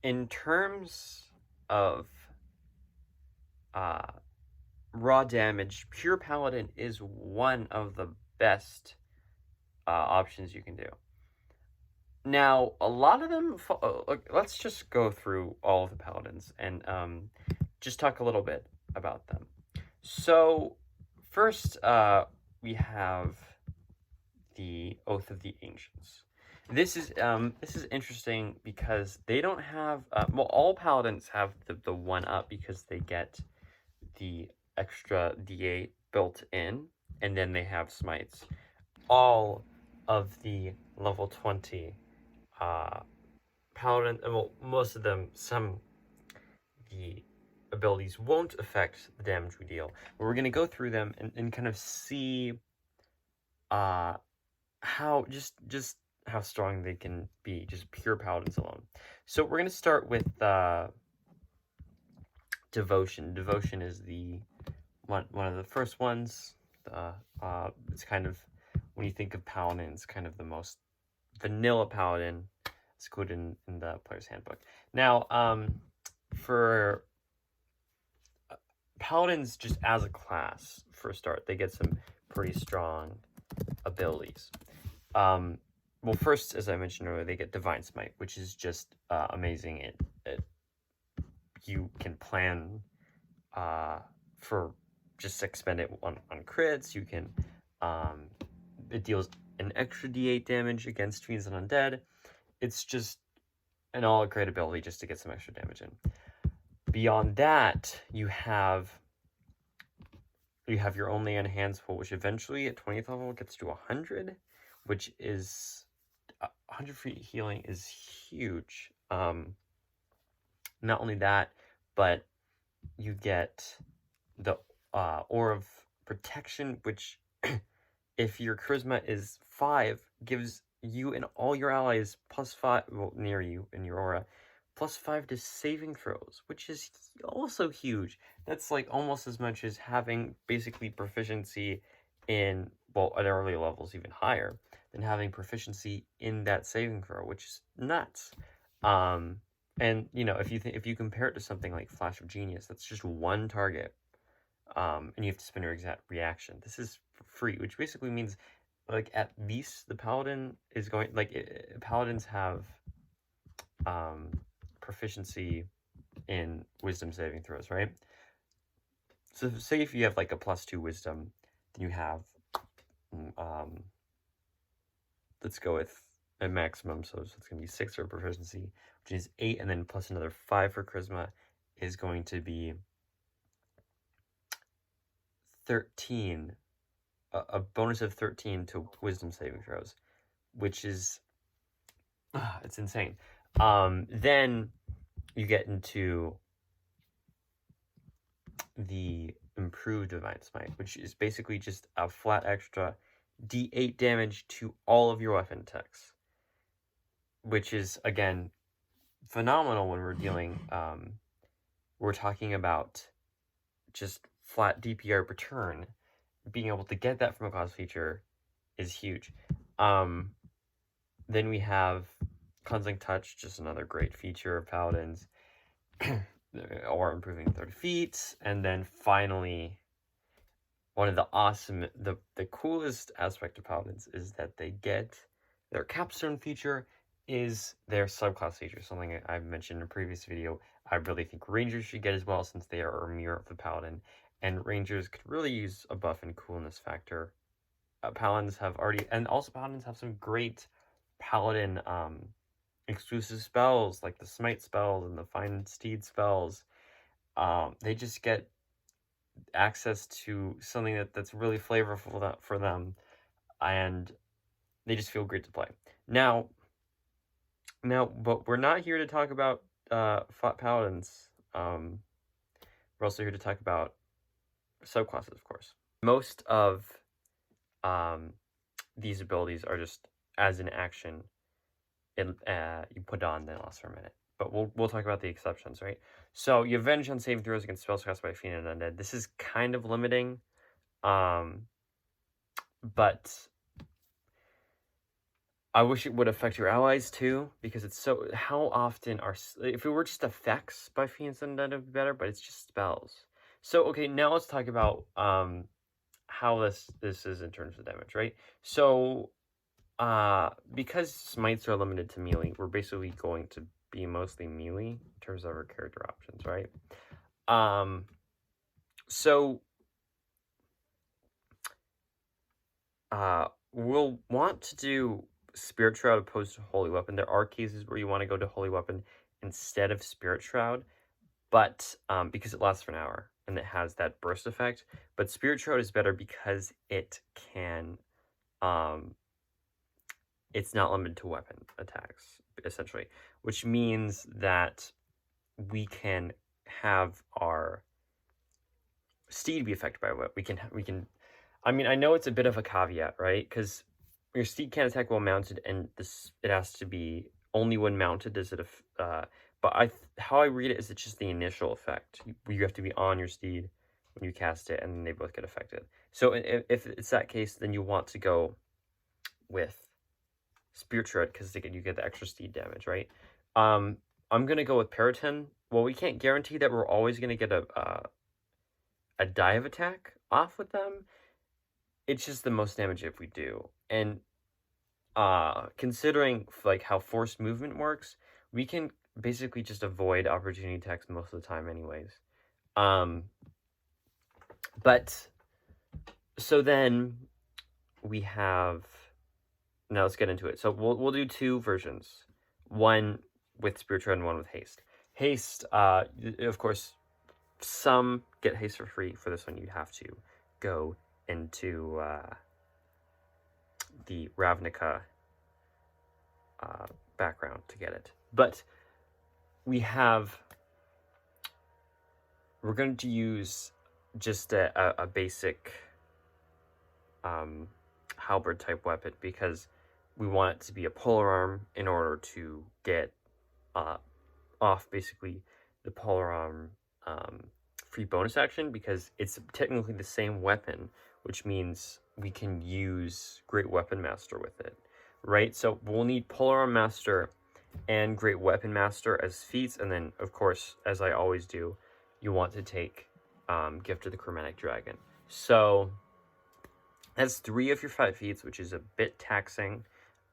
in terms of raw damage, Pure Paladin is one of the best options you can do. Now, a lot of them, let's just go through all of the Paladins and just talk a little bit about them. So, first, we have the Oath of the Ancients. This is interesting because they don't have well, all paladins have the 1-up because they get the extra D8 built in, and then they have smites. All of the level 20 paladin, well, most of them, the abilities won't affect the damage we deal. But we're gonna go through them and kind of see how just how strong they can be, just pure paladins alone. So we're gonna start with devotion. Devotion is the one of the first ones. It's kind of, when you think of paladin, it's kind of the most vanilla paladin. It's included in the player's handbook. Now, for paladins, just as a class, for a start, they get some pretty strong abilities. Well, first, as I mentioned earlier, they get Divine Smite, which is just amazing. You can plan for just expend it on crits. You can it deals an extra D8 damage against fiends and undead. It's just an all great ability just to get some extra damage in. Beyond that, you have your only enhanced pull, which eventually at 20th level gets to 100, which is 100 free healing is huge. Not only that, but you get the Aura of Protection, which if your charisma is 5, gives you and all your allies +5, well, near you in your aura, +5 to saving throws, which is also huge. That's like almost as much as having basically proficiency in, well, at early levels even higher than having proficiency in that saving throw, which is nuts. And you know, if you compare it to something like Flash of Genius, that's just one target, and you have to spend your exact reaction. This is free, which basically means, like, at least the paladin is going, like, paladins have proficiency in wisdom saving throws, right? So say if you have like a +2 wisdom, then you have let's go with a maximum, so it's gonna be 6 for proficiency, which is 8, and then plus another 5 for charisma is going to be 13, a bonus of 13 to wisdom saving throws, which is it's insane. Then you get into the improved Divine Smite, which is basically just a flat extra D8 damage to all of your weapon techs, which is, again, phenomenal when we're dealing, we're talking about just flat DPR return. Being able to get that from a class feature is huge. Then we have Cleansing Touch, just another great feature of Paladins, or improving 30 feet. And then finally, one of the awesome, the coolest aspect of Paladins is that they get their Capstone feature is their subclass feature, something I've mentioned in a previous video. I really think Rangers should get as well, since they are a mirror of the Paladin, and Rangers could really use a buff and coolness factor. Paladins have already, and also Paladins have some great Paladin exclusive spells, like the Smite spells and the Fine Steed spells. They just get access to something that's really flavorful for them, and they just feel great to play. Now, but we're not here to talk about Paladins. We're also here to talk about subclasses, of course. Most of these abilities are just as an action. You put on, then it lasts for a minute. But we'll talk about the exceptions, right? So you avenge on saving throws against spells cast by Fiend and Undead. This is kind of limiting, but I wish it would affect your allies too, because it's so... How often are... If it were just effects by Fiends Undead, it would be better, but it's just spells. So, okay, now let's talk about how this is in terms of damage, right? So, because smites are limited to melee, we're basically going to be mostly melee in terms of our character options, right? So, we'll want to do Spirit Shroud opposed to Holy Weapon. There are cases where you want to go to Holy Weapon instead of Spirit Shroud, but because it lasts for an hour and it has that burst effect. But Spirit Shroud is better because it can, it's not limited to weapon attacks, essentially, which means that we can have our steed be affected by what we can. I mean, I know it's a bit of a caveat, right? Because your steed can't attack while mounted, and it has to be only when mounted does it. But how I read it is it's just the initial effect. You have to be on your steed when you cast it, and then they both get affected. So if it's that case, then you want to go with Spirit Shred because you get the extra steed damage, right? I'm gonna go with Periton. Well, we can't guarantee that we're always gonna get a dive attack off with them. It's just the most damage if we do. And considering like how forced movement works, we can basically just avoid opportunity attacks most of the time anyways. But so then we have, now let's get into it. So we'll do two versions. One with Spirit Shred and one with Haste. Haste, of course, some get haste for free. For this one, you have to go into the Ravnica background to get it. But we're going to use just a basic halberd type weapon because we want it to be a polearm in order to get off basically the polearm free bonus action, because it's technically the same weapon, which means we can use Great Weapon Master with it, right? So we'll need Polearm Master and Great Weapon Master as feats, and then, of course, as I always do, you want to take Gift of the Chromatic Dragon. So that's 3 of your 5 feats, which is a bit taxing.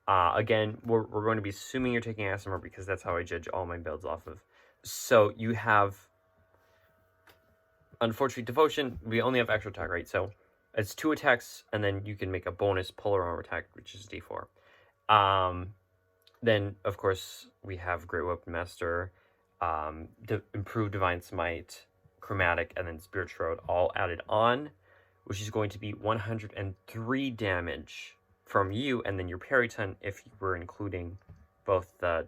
Again, we're going to be assuming you're taking ASMR because that's how I judge all my builds off of. So you have, unfortunately, Devotion, we only have extra attack, right? So it's 2 attacks, and then you can make a bonus polar armor attack, which is D4. Then, of course, we have Great Weapon Master, Improved Divine Smite, Chromatic, and then Spirit Shroud all added on, which is going to be 103 damage from you, and then your Periton if you were including both the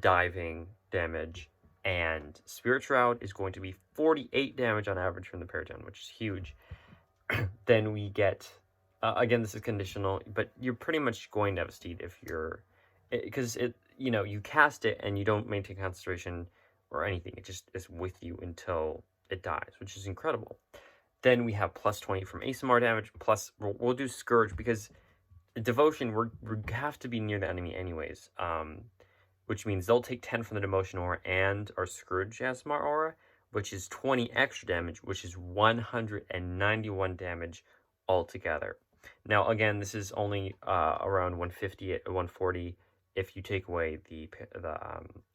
diving damage, and Spirit Shroud is going to be 48 damage on average from the Periton, which is huge. Then we get, again, this is conditional, but you're pretty much going to have a steed if you're, because you cast it and you don't maintain concentration or anything. It just is with you until it dies, which is incredible. Then we have plus 20 from ASMR damage, plus we'll do Scourge because Devotion, we have to be near the enemy anyways, which means they'll take 10 from the Demotion Aura and our Scourge ASMR Aura, which is 20 extra damage, which is 191 damage altogether. Now, again, this is only around 150, 140 if you take away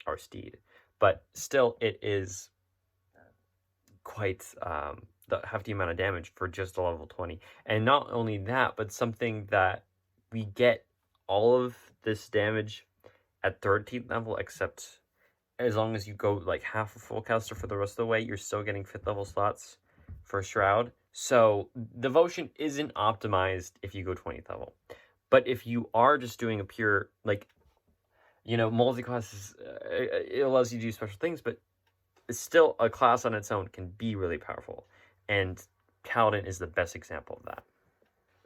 our steed, but still, it is quite the hefty amount of damage for just a level 20. And not only that, but something that we get all of this damage at 13th level, except as long as you go like half a full caster for the rest of the way, you're still getting 5th level slots for Shroud. So Devotion isn't optimized if you go 20th level. But if you are just doing a pure, multi-classes, it allows you to do special things, but it's still a class on its own can be really powerful. And Paladin is the best example of that.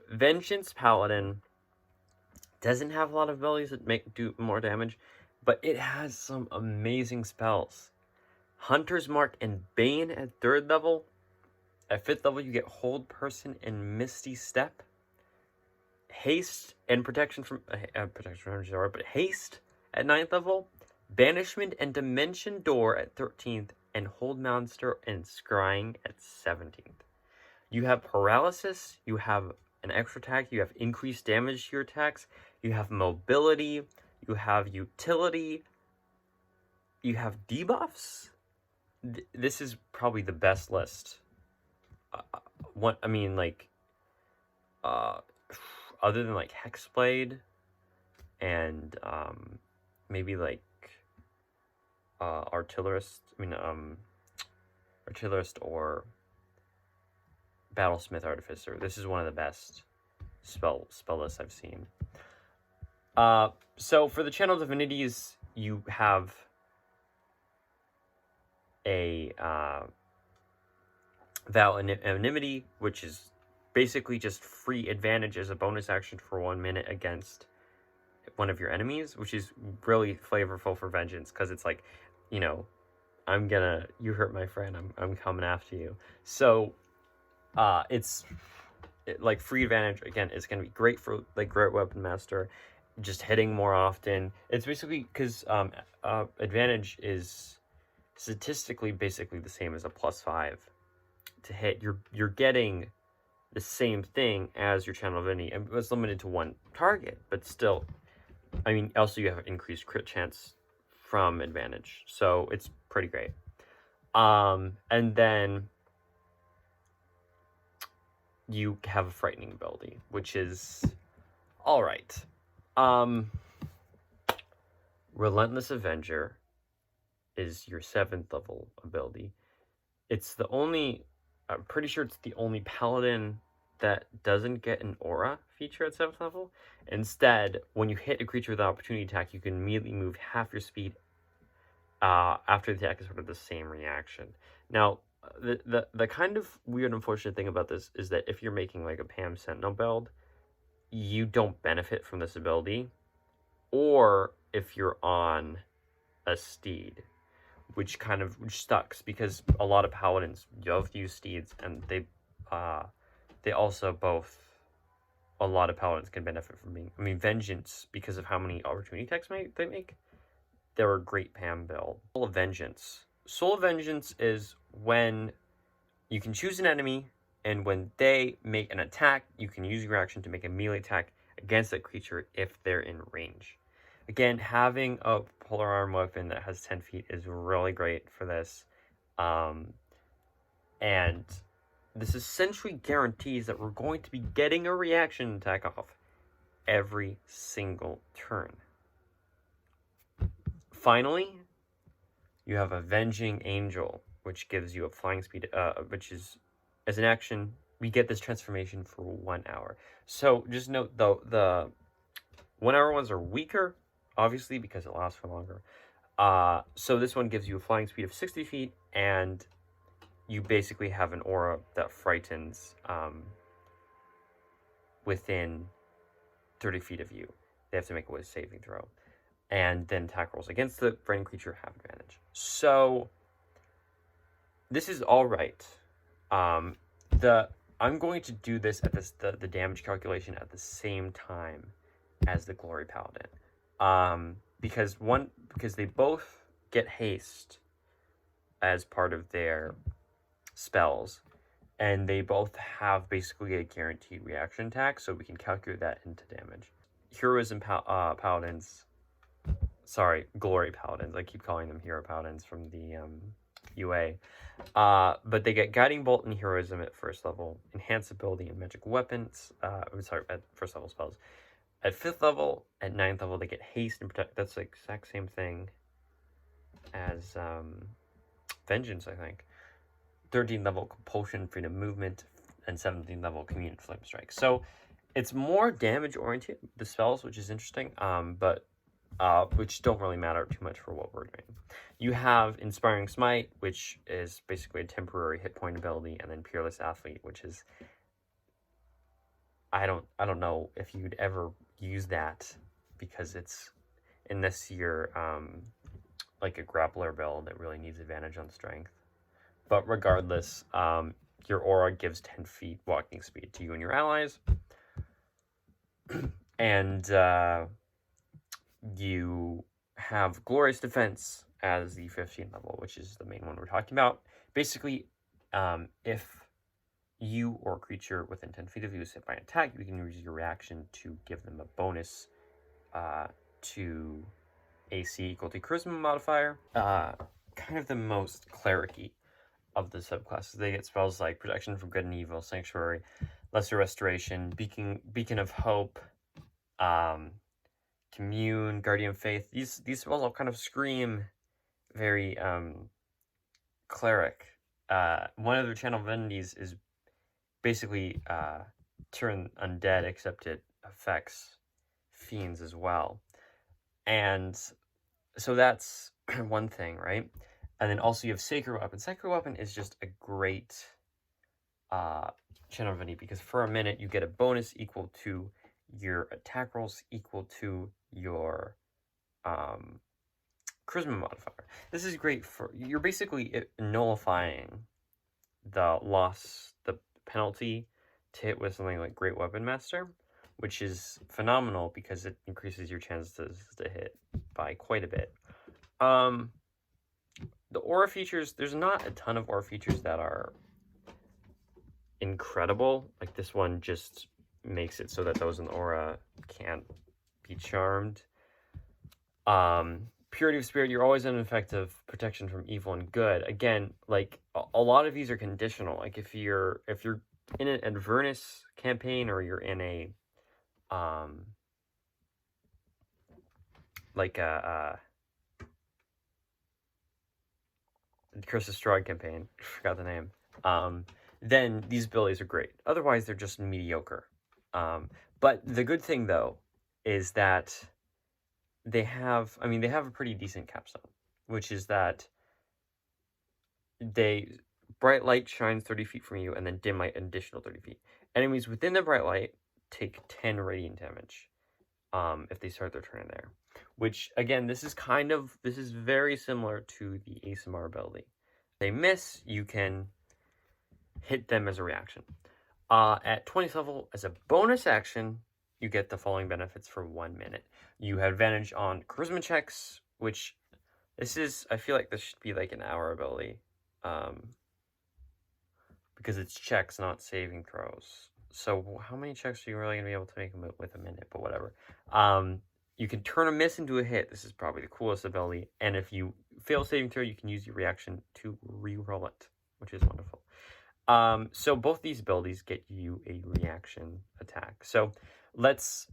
Vengeance Paladin doesn't have a lot of abilities that do more damage, but it has some amazing spells. Hunter's Mark and Bane at 3rd level. At 5th level, you get Hold Person and Misty Step. haste and protection from but haste at 9th level, banishment and dimension door at 13th, and hold monster and scrying at 17th. You have paralysis, you have an extra attack, you have increased damage to your attacks, you have mobility, you have utility, you have debuffs. This is probably the best list. Other than like Hexblade and maybe like Artillerist or Battlesmith Artificer. This is one of the best spell lists I've seen. So for the Channel Divinities, you have a Vow of Anonymity, which is basically just free advantage as a bonus action for 1 minute against one of your enemies, which is really flavorful for Vengeance, because it's like, you know, you hurt my friend, I'm coming after you. So like free advantage, again, is gonna be great for like Great Weapon Master, just hitting more often. It's basically because advantage is statistically basically the same as a +5 to hit. You're getting the same thing as your Channel Divinity, and it's limited to one target, but still, I mean, also you have an increased crit chance from advantage, so it's pretty great. And then you have a frightening ability, which is all right. Relentless Avenger is your 7th level ability. It's the only, I'm pretty sure it's the only paladin that doesn't get an aura feature at 7th level. Instead, when you hit a creature with an opportunity attack, you can immediately move half your speed after the attack is sort of the same reaction. Now, the kind of weird, unfortunate thing about this is that if you're making like a Pam Sentinel build, you don't benefit from this ability, or if you're on a steed, which sucks, because a lot of paladins love to use steeds, and they also both, a lot of paladins can benefit from being, I mean, Vengeance, because of how many opportunity attacks they make, they're a great Pam build. Soul of Vengeance. Soul of Vengeance is when you can choose an enemy, and when they make an attack, you can use your action to make a melee attack against that creature if they're in range. Again, having a polar arm weapon that has 10 feet is really great for this. And this essentially guarantees that we're going to be getting a reaction attack off every single turn. Finally, you have a Venging Angel, which gives you a flying speed, which is, as an action, we get this transformation for 1 hour. So just note, though, the 1 hour ones are weaker, obviously, because it lasts for longer. So this one gives you a flying speed of 60 feet, and you basically have an aura that frightens within 30 feet of you. They have to make a wisdom saving throw. And then attack rolls against the frightened creature have advantage. So this is all right. I'm going to do this at the damage calculation at the same time as the Glory Paladin. Because they both get haste as part of their spells, and they both have basically a guaranteed reaction attack, so we can calculate that into damage. Heroism Paladins, sorry, Glory Paladins, I keep calling them Hero Paladins from the UA, but they get Guiding Bolt and Heroism at 1st level, Enhance Ability and Magic Weapons, at 1st level spells. At 5th level, at 9th level, they get Haste and Protect. That's the exact same thing as Vengeance, I think. 13th level, Compulsion, Freedom Movement, and 17th level, Commune, Flame Strike. So it's more damage oriented, the spells, which is interesting, but which don't really matter too much for what we're doing. You have Inspiring Smite, which is basically a temporary hit point ability, and then Peerless Athlete, which is, I don't know if you'd ever use that, because it's, unless you're like a grappler build that really needs advantage on strength. But regardless, your aura gives 10 feet walking speed to you and your allies. And you have Glorious Defense as the 15 level, which is the main one we're talking about. Basically, if you or a creature within 10 feet of you is hit by an attack, you can use your reaction to give them a bonus to AC equal to Charisma modifier. Kind of the most cleric-y of the subclasses. They get spells like Protection from Good and Evil, Sanctuary, Lesser Restoration, Beacon of Hope, Commune, Guardian Faith. These spells all kind of scream very cleric. One of their channel divinities is basically turn undead, except it affects fiends as well. And so that's one thing, right? And then also you have Sacred Weapon. Sacred Weapon is just a great channel divinity because for a minute you get a bonus equal to your attack rolls equal to your Charisma modifier. This is great for, you're basically nullifying the penalty to hit with something like Great Weapon Master, which is phenomenal because it increases your chances to hit by quite a bit. The aura features, there's not a ton of aura features that are incredible. Like this one just makes it so that those in aura can't be charmed. Purity of Spirit, you're always an effective protection from evil and good. Again, like a lot of these are conditional. Like if you're in an Avernus campaign or you're in a like a Curse of Strahd campaign, forgot the name. Then these abilities are great. Otherwise, they're just mediocre. But the good thing though is that they have a pretty decent capstone, which is that bright light shines 30 feet from you, and then dim light an additional 30 feet. Enemies within the bright light take 10 radiant damage if they start their turn in there. Which, again, this is very similar to the ASMR ability. If they miss, you can hit them as a reaction. At 20th level, as a bonus action, you get the following benefits for 1 minute. You have advantage on charisma checks, which I feel like this should be like an hour ability. Because it's checks, not saving throws. So how many checks are you really going to be able to make with a minute? But whatever. You can turn a miss into a hit. This is probably the coolest ability. And if you fail saving throw, you can use your reaction to re-roll it, which is wonderful. So both these abilities get you a reaction attack. So let's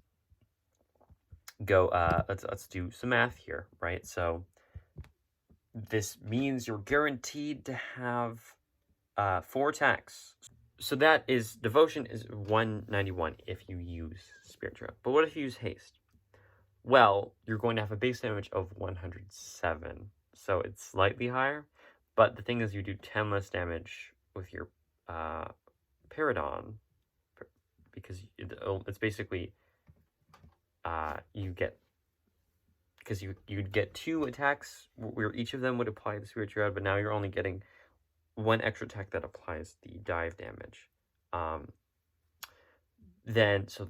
go, let's do some math here, right? So this means you're guaranteed to have 4 attacks. So that is, Devotion is 191 if you use Spirit. But what if you use Haste? Well, you're going to have a base damage of 107. So it's slightly higher. But the thing is, you do 10 less damage with your Paladin, because it's basically you'd get 2 attacks where each of them would apply the Spirit Shroud, but now you're only getting 1 extra attack that applies the dive damage. Then so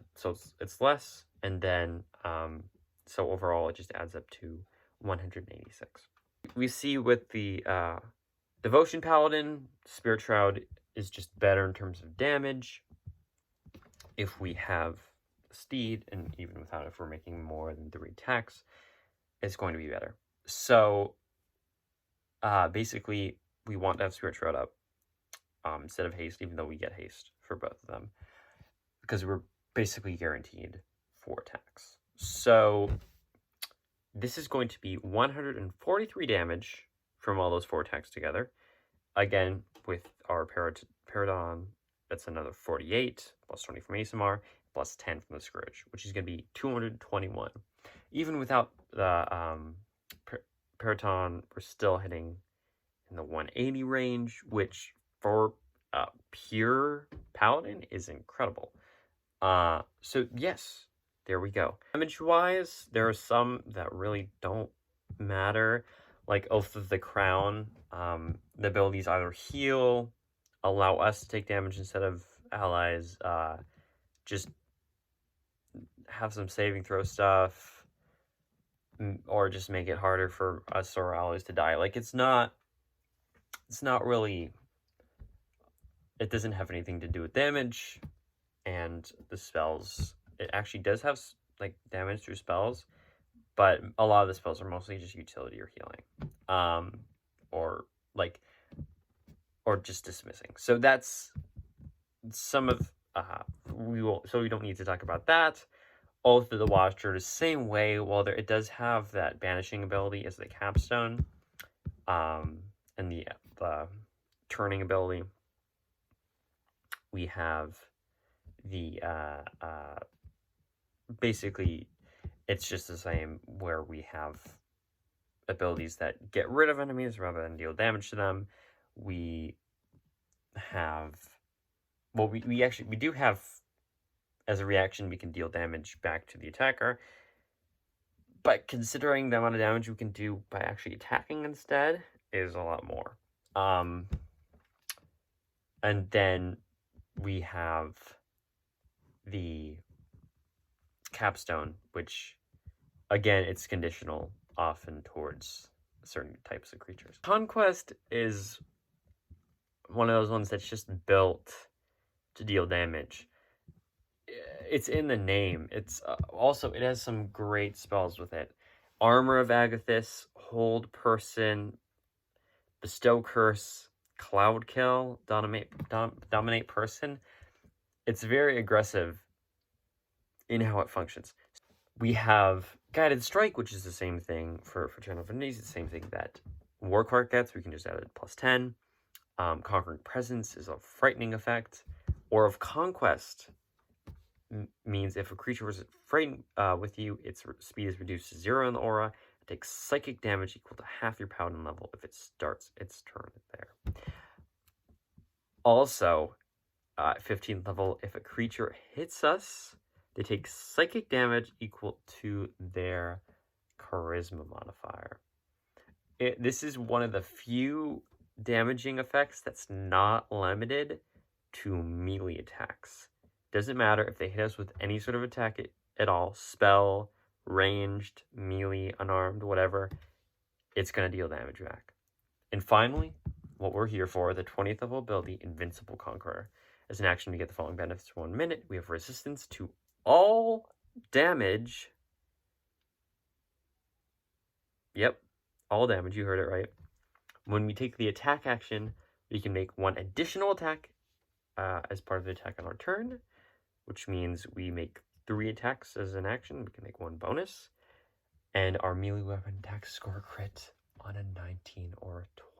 it's less, and then so overall it just adds up to 186. We see with the Devotion Paladin, Spirit Shroud is just better in terms of damage. If we have Steed, and even without it, if we're making more than 3 attacks, it's going to be better. So basically, we want to have Spirit Shroud up instead of Haste, even though we get Haste for both of them, because we're basically guaranteed 4 attacks. So this is going to be 143 damage from all those 4 attacks together. Again, with our Paladin, that's another 48, plus 20 from ASMR, plus 10 from the Scourge, which is going to be 221. Even without the Paladin, we're still hitting in the 180 range, which for pure Paladin is incredible. So yes, there we go. Damage-wise, there are some that really don't matter, like Oath of the Crown. The abilities either heal, allow us to take damage instead of allies, just have some saving throw stuff, or just make it harder for us or allies to die. Like, it's not really, it doesn't have anything to do with damage, and the spells, it actually does have, like, damage through spells, but a lot of the spells are mostly just utility or healing, or just dismissing. So that's some of, so we don't need to talk about that. Oath of the Watcher, the same way, while it does have that banishing ability as the Capstone, and the turning ability, we have the, basically, it's just the same, where we have abilities that get rid of enemies rather than deal damage to them. We have, well, we do have, as a reaction, we can deal damage back to the attacker, but considering the amount of damage we can do by actually attacking instead is a lot more. And then we have the Capstone, which, again, it's conditional often towards certain types of creatures. Conquest is one of those ones that's just built to deal damage. It's in the name. It's also, it has some great spells with it. Armor of Agathis, Hold Person, Bestow Curse, Cloud Kill, Dominate Person. It's very aggressive in how it functions. We have Guided Strike, which is the same thing for Channel of Affinities. It's the same thing that Warclark gets. We can just add it +10. Conquering Presence is a frightening effect. Or of Conquest means if a creature was frightened with you, its speed is reduced to 0 in the aura. It takes psychic damage equal to half your Paladin level if it starts its turn there. Also, 15th level, if a creature hits us, they take psychic damage equal to their charisma modifier. This is one of the few damaging effects that's not limited to melee attacks. Doesn't matter if they hit us with any sort of attack at all, spell, ranged, melee, unarmed, whatever, it's going to deal damage back. And finally, what we're here for, the 20th level ability, Invincible Conqueror. As an action, we get the following benefits for 1 minute. We have resistance to all damage. Yep, all damage, you heard it right. When we take the attack action, we can make 1 additional attack as part of the attack on our turn, which means we make 3 attacks as an action. We can make 1 bonus. And our melee weapon attack score crit on a 19 or a 20.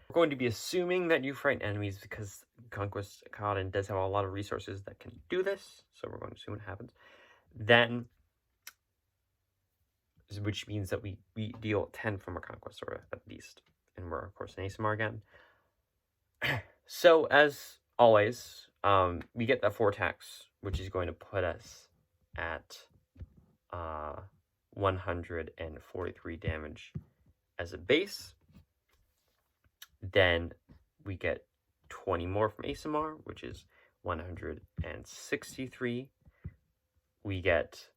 We're going to be assuming that you frighten enemies because Conquest Paladin does have a lot of resources that can do this. So we're going to assume it happens. Then, which means that we deal 10 from a Conquest Aura at least. And we're, of course, an ASMR again. So, as always, we get that 4 attacks, which is going to put us at 143 damage as a base. Then we get 20 more from ASMR, which is 163. We get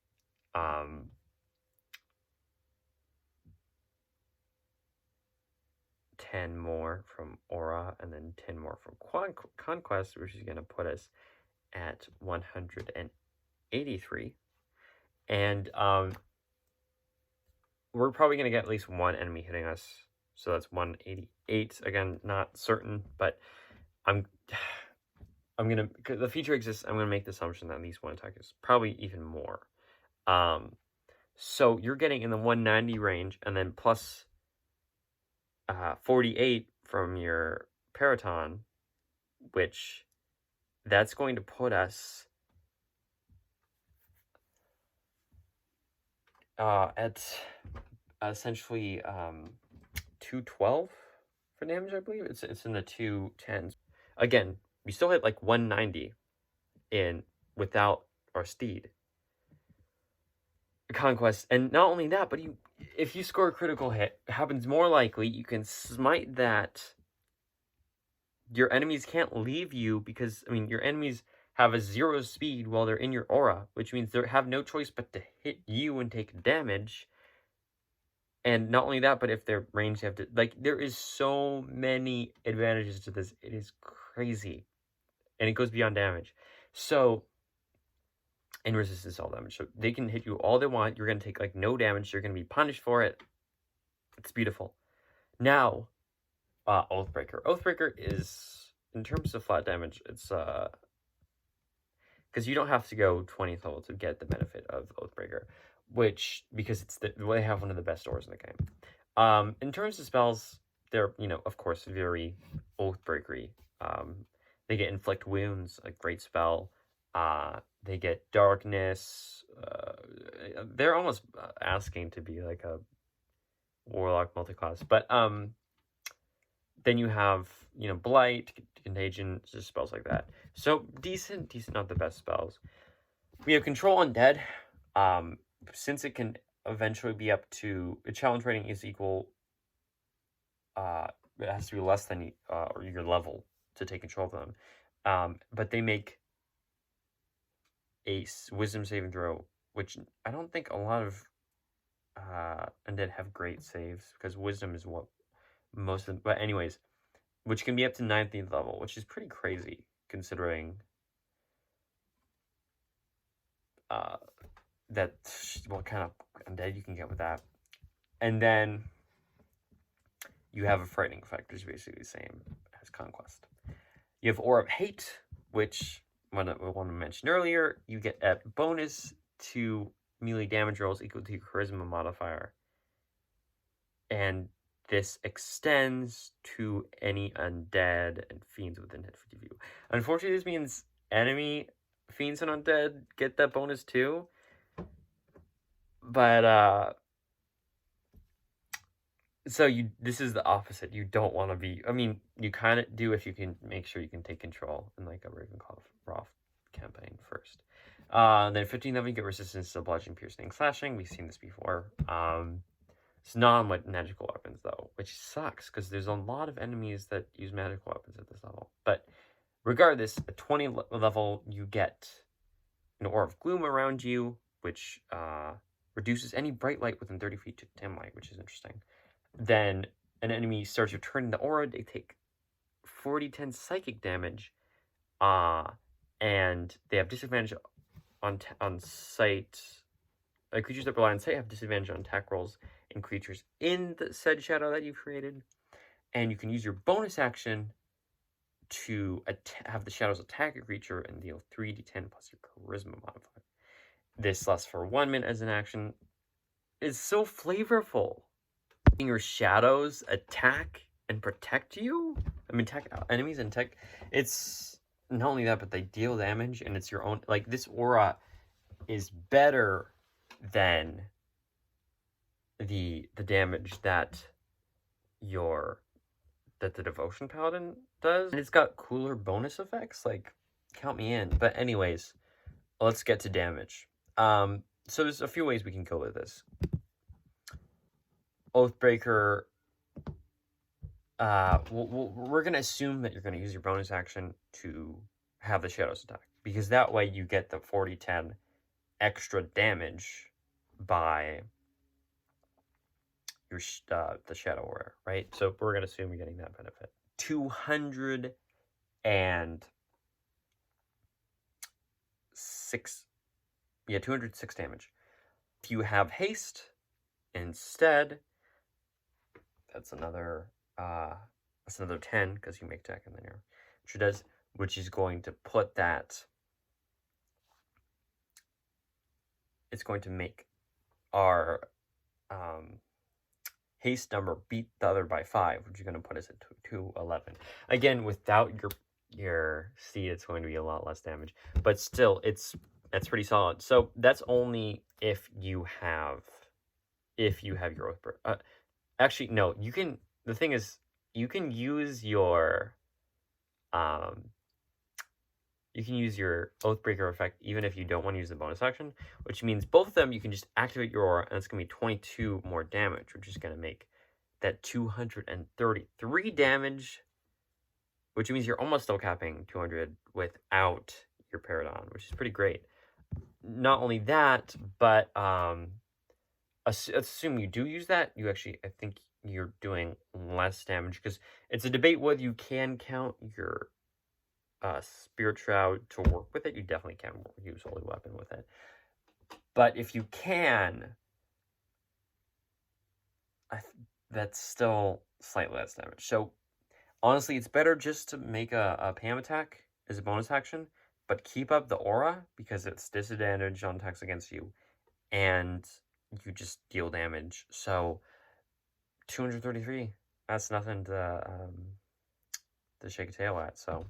10 more from Aura, and then 10 more from Conquest, which is going to put us at 183. And we're probably going to get at least 1 enemy hitting us. So that's 188. Again, not certain, but I'm gonna, because the feature exists, I'm gonna make the assumption that at least 1 attack is probably even more. So you're getting in the 190 range, and then plus 48 from your Paraton, which that's going to put us at essentially 212 for damage, I believe. It's in the 210s. Again, we still hit like 190 in without our steed. Conquest, and not only that, but if you score a critical hit, it happens more likely you can smite that your enemies can't leave you, because, I mean, your enemies have a 0 speed while they're in your aura, which means they have no choice but to hit you and take damage. And not only that, but if they're ranged, you have to, like, there is so many advantages to this. It is crazy. And it goes beyond damage. So, and resistance all damage. So they can hit you all they want. You're going to take, like, no damage. You're going to be punished for it. It's beautiful. Now, Oathbreaker. Oathbreaker is, in terms of flat damage, it's, because you don't have to go 20th level to get the benefit of Oathbreaker, because it's they have one of the best auras in the game. In terms of spells, they're, of course, very Oathbreakery. They get Inflict Wounds, a great spell. They get Darkness. They're almost asking to be like a Warlock multiclass. But then you have, Blight, Contagion, just spells like that. So decent, not the best spells. We have Control Undead. Since it can eventually be up to, a challenge rating is equal, it has to be less than your level to take control of them. But they make a Wisdom saving throw, which I don't think a lot of Undead have great saves, because Wisdom is what most of them, but anyways, which can be up to 19th level, which is pretty crazy considering that what kind of Undead you can get with that. And then you have a Frightening effect, which is basically the same as Conquest. You have Aura of Hate, which one I mentioned earlier, you get a bonus to melee damage rolls equal to your Charisma modifier. And this extends to any Undead and Fiends within hit field of you. Unfortunately, this means enemy Fiends and Undead get that bonus too. But, so this is the opposite. You don't want to be, you kind of do if you can make sure you can take control in like a Ravenclaw Roth campaign first. Then 15 level, you get resistance to bludgeoning, piercing, slashing. We've seen this before. It's not on magical weapons though, which sucks because there's a lot of enemies that use magical weapons at this level. But regardless, at 20 level, you get an Aura of Gloom around you, which reduces any bright light within 30 feet to dim light, which is interesting. Then an enemy starts returning the aura. They take 40-10 psychic damage, and they have disadvantage on sight. Creatures that rely on sight have disadvantage on attack rolls and creatures in the said shadow that you've created. And you can use your bonus action to have the shadows attack a creature and deal 3d10 plus your charisma modifier. This lasts for 1 minute as an action. It's so flavorful. Your shadows attack and protect you. Attack enemies and tech. It's not only that, but they deal damage, and it's your own. Like, this aura is better than the damage that the Devotion Paladin does. And it's got cooler bonus effects. Like, count me in. But anyways, let's get to damage. So there's a few ways we can go with this. Oathbreaker, we're going to assume that you're going to use your bonus action to have the shadows attack, because that way you get the 40-10 extra damage by your the shadow aura, right? So we're going to assume you're getting that benefit. 206 damage. If you have haste instead, that's another 10 because you make deck and then your does, which is going to put that. It's going to make our haste number beat the other by 5, which is going to put us at 211. Again, without your seed, it's going to be a lot less damage, but still, that's pretty solid. So that's only if you have your Oathbreaker. Actually, no, you can. The thing is, you can use your Oathbreaker effect even if you don't want to use the bonus action, which means both of them you can just activate your aura, and it's going to be 22 more damage, which is going to make that 233 damage, which means you're almost still capping 200 without your Paragon, which is pretty great. Not only that, but assume you do use that, you actually, I think you're doing less damage, because it's a debate whether you can count your Spirit Shroud to work with it. You definitely can use Holy Weapon with it. But if you can, that's still slightly less damage. So, honestly, it's better just to make a Pam attack as a bonus action, but keep up the aura, because it's disadvantage on attacks against you, and you just deal damage. So, 233, that's nothing to shake a tail at, so...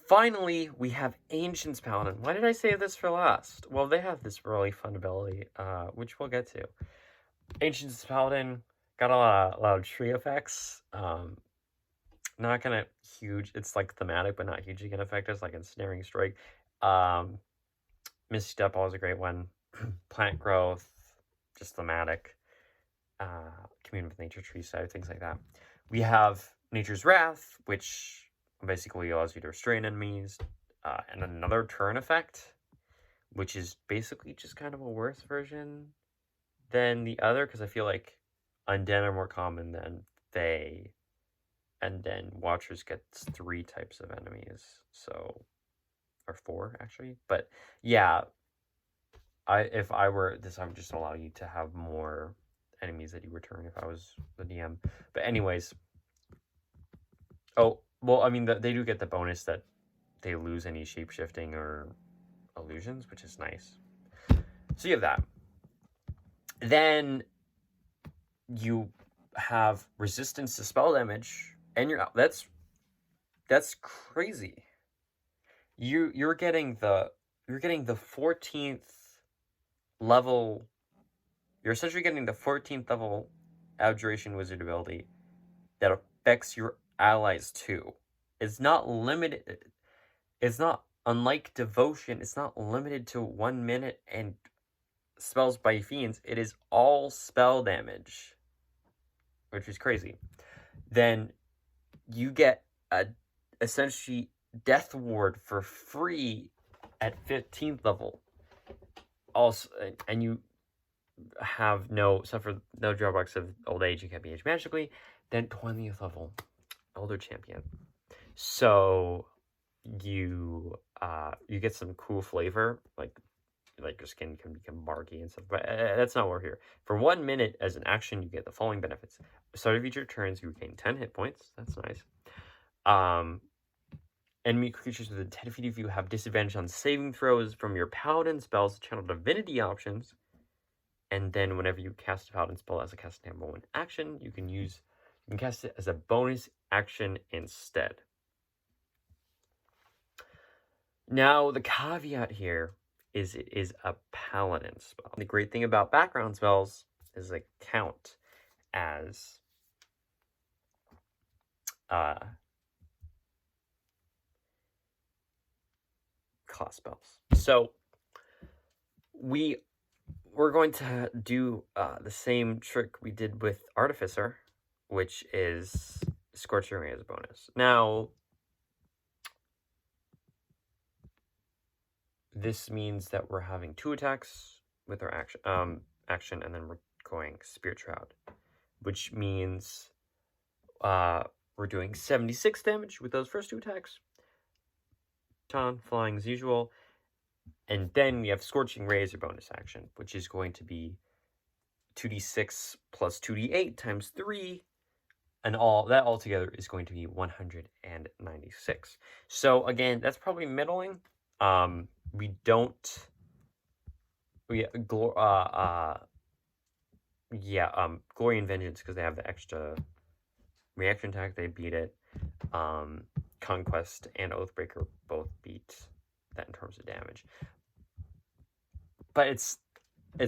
Finally, we have Ancient's Paladin. Why did I save this for last? Well, they have this really fun ability, which we'll get to. Ancient's Paladin got a lot of tree effects. Not gonna huge. It's like thematic, but not hugely gonna affect us, like Ensnaring Strike. Misty Step always a great one. Plant Growth, just thematic. Commune with Nature, Tree Side, things like that. We have Nature's Wrath, which basically allows you to restrain enemies, and another turn effect, which is basically just kind of a worse version than the other, because I feel like Undead are more common than Fae, and then Watchers gets 3 types of enemies, so, or 4 actually, but yeah, if I were this, I would just allow you to have more enemies that you return if I was the DM, but anyways, oh, well, I mean, they do get the bonus that they lose any shape-shifting or illusions, which is nice. So you have that. Then you have resistance to spell damage, and that's crazy. You're getting the 14th level. You're essentially getting the 14th level Abjuration Wizard ability that affects your allies too. It's not limited. It's not, unlike Devotion, it's not limited to 1 minute and spells by fiends. It is all spell damage, which is crazy. Then you get a essentially Death Ward for free at 15th level. Also, and you have suffer no drawbacks of old age. You can't be aged magically. Then 20th level, Elder Champion. So you get some cool flavor, like your skin can become barky and stuff, but that's not what we're here. For 1 minute as an action, you get the following benefits. Start of each of your turns, you regain 10 hit points. That's nice. Enemy creatures within 10 feet of you have disadvantage on saving throws from your Paladin spells, channel divinity options, and then whenever you cast a Paladin spell as a cast number 1 action, you can cast it as a bonus action instead. Now, the caveat here is it is a Paladin spell. The great thing about background spells is they count as class spells. So we're going to do the same trick we did with Artificer, which is Scorching Ray as a bonus. Now, this means that we're having 2 attacks with our action, and then we're going Spirit Shroud, which means we're doing 76 damage with those first 2 attacks. Flying as usual, and then we have Scorching Ray as your bonus action, which is going to be 2d6 plus 2d8 times 3, and all that altogether is going to be 196. So again, that's probably middling. Glory and Vengeance, because they have the extra reaction attack, they beat it. Conquest and Oathbreaker both beat that in terms of damage. But it's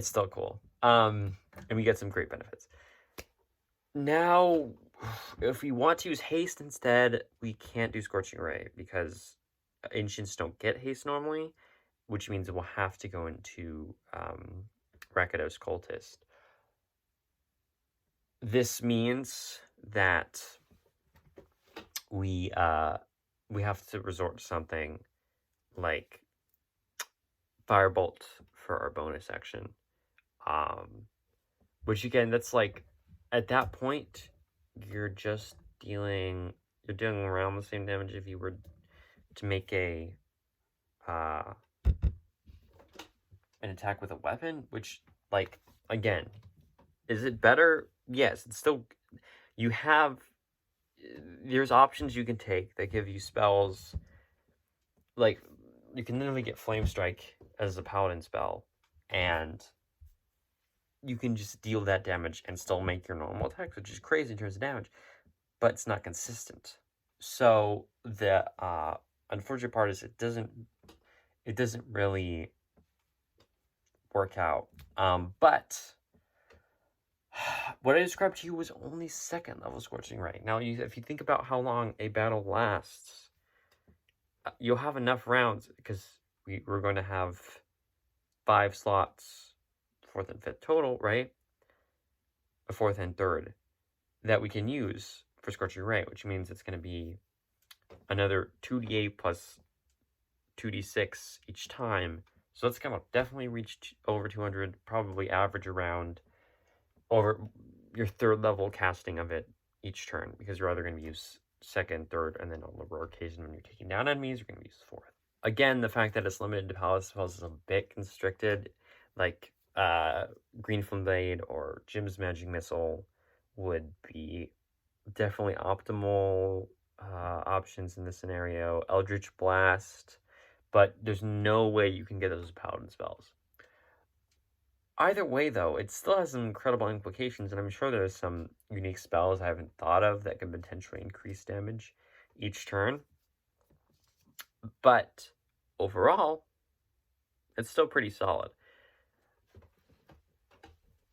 still cool. And we get some great benefits. Now, if we want to use haste instead, we can't do Scorching Ray, because Ancients don't get haste normally, which means we'll have to go into Rakdos Cultist. This means that we we have to resort to something like Firebolt for our bonus action. Which again, that's like, at that point, you're dealing around the same damage if you were to make an attack with a weapon, which, like, again, is it better? Yes, it's still, there's options you can take that give you spells, like, you can literally get Flame Strike as a paladin spell, and you can just deal that damage and still make your normal attacks, which is crazy in terms of damage, but it's not consistent. So the unfortunate part is it doesn't really work out. But what I described to you was only 2nd level Scorching Ray. Now, if you think about how long a battle lasts, you'll have enough rounds, because we're going to have 5 slots, 4th and 5th total, right? 4th and 3rd, that we can use for Scorching Ray, which means it's going to be another 2d8 plus 2d6 each time. So that's going to definitely reach over 200, probably average around over your 3rd level casting of it each turn, because you're either going to use 2nd, 3rd, and then on the rare occasion when you're taking down enemies, you're going to use 4th. Again, the fact that it's limited to paladin spells is a bit constricted. Like Green Flame Blade or Jim's Magic Missile would be definitely optimal options in this scenario. Eldritch Blast, but there's no way you can get those paladin spells. Either way, though, it still has some incredible implications, and I'm sure there's some unique spells I haven't thought of that can potentially increase damage each turn. But overall, it's still pretty solid.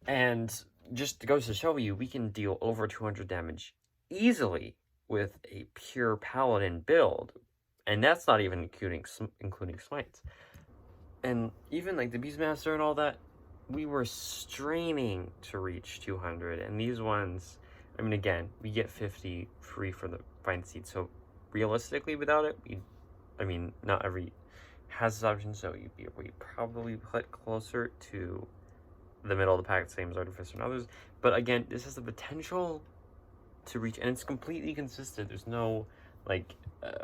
And just goes to show you, we can deal over 200 damage easily with a pure paladin build, and that's not even including smites. And even like the Beastmaster and all that, we were straining to reach 200, and these ones, I mean, again, we get 50 free for the Find Seed, so realistically without it, not every has this option, so we probably put closer to the middle of the pack, same as Artificer and others. But again, this has the potential to reach, and it's completely consistent. There's no like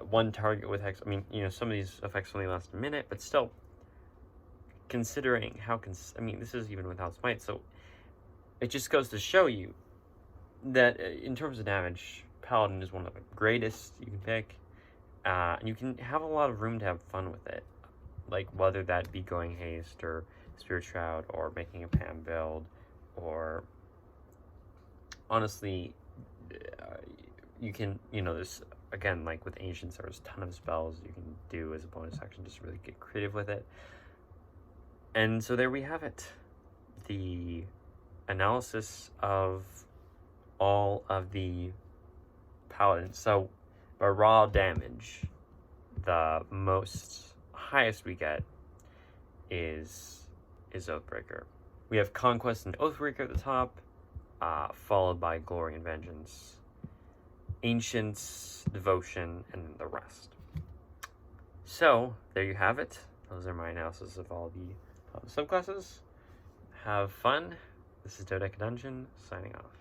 one target with hex. I mean, some of these effects only last a minute, but still, considering how this is even without smite, so it just goes to show you that in terms of damage, Paladin is one of the greatest you can pick, and you can have a lot of room to have fun with it, like whether that be going haste or Spirit Shroud or making a Pam build, or honestly, you can, there's, again, like with Ancients, there's a ton of spells you can do as a bonus action just to really get creative with it. And so there we have it. The analysis of all of the Paladins. So, by raw damage, the highest we get is Oathbreaker. We have Conquest and Oathbreaker at the top, followed by Glory and Vengeance, Ancients, Devotion, and then the rest. So, there you have it. Those are my analysis of all the subclasses. Have fun. This is Dodeca Dungeon, signing off.